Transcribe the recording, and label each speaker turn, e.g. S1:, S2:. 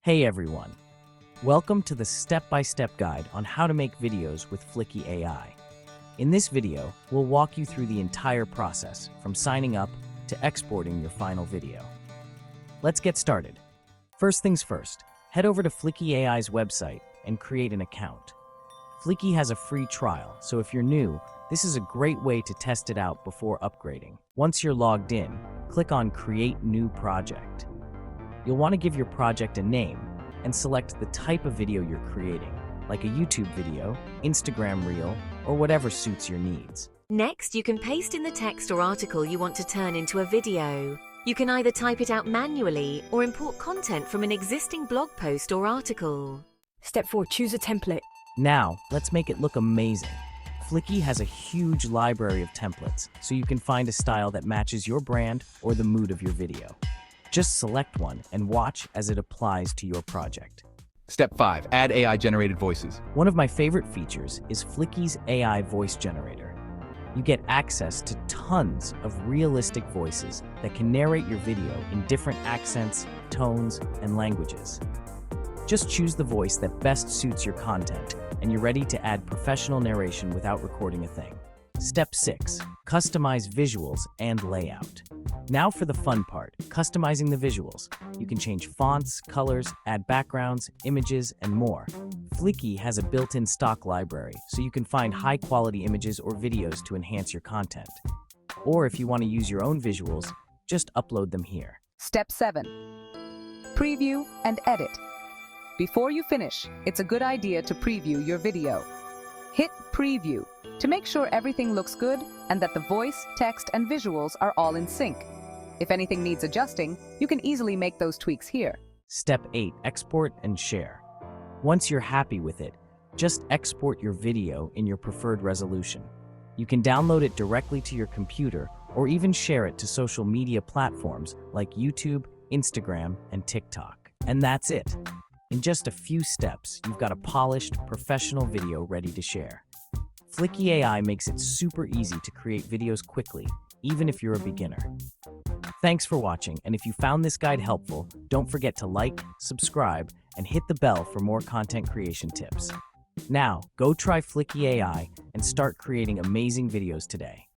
S1: Hey everyone, welcome to the step-by-step guide on how to make videos with Fliki AI. In this video, we'll walk you through the entire process, from signing up to exporting your final video. Let's get started. First things first, head over to Fliki AI's website and create an account. Fliki has a free trial, so if you're new, this is a great way to test it out before upgrading. Once you're logged in, click on Create New Project. You'll want to give your project a name and select the type of video you're creating, like a YouTube video, Instagram reel, or whatever suits your needs.
S2: Next, you can paste in the text or article you want to turn into a video. You can either type it out manually or import content from an existing blog post or article.
S3: Step 4. Choose a template.
S1: Now, let's make it look amazing. Fliki has a huge library of templates, so you can find a style that matches your brand or the mood of your video. Just select one and watch as it applies to your project.
S4: Step 5. Add AI-generated voices.
S1: One of my favorite features is Fliki's AI voice generator. You get access to tons of realistic voices that can narrate your video in different accents, tones, and languages. Just choose the voice that best suits your content, and you're ready to add professional narration without recording a thing. Step 6. Customize visuals and layout. Now for the fun part, customizing the visuals. You can change fonts, colors, add backgrounds, images, and more. Fliki has a built-in stock library, so you can find high-quality images or videos to enhance your content. Or if you want to use your own visuals, just upload them here.
S5: Step 7. Preview and edit. Before you finish, it's a good idea to preview your video. Hit Preview to make sure everything looks good and that the voice, text, and visuals are all in sync. If anything needs adjusting, you can easily make those tweaks here.
S1: Step 8. Export and share. Once you're happy with it, just export your video in your preferred resolution. You can download it directly to your computer or even share it to social media platforms like YouTube, Instagram, and TikTok. And that's it. In just a few steps, you've got a polished, professional video ready to share. Fliki AI makes it super easy to create videos quickly, even if you're a beginner. Thanks for watching, and if you found this guide helpful, don't forget to like, subscribe, and hit the bell for more content creation tips. Now, go try Fliki AI and start creating amazing videos today.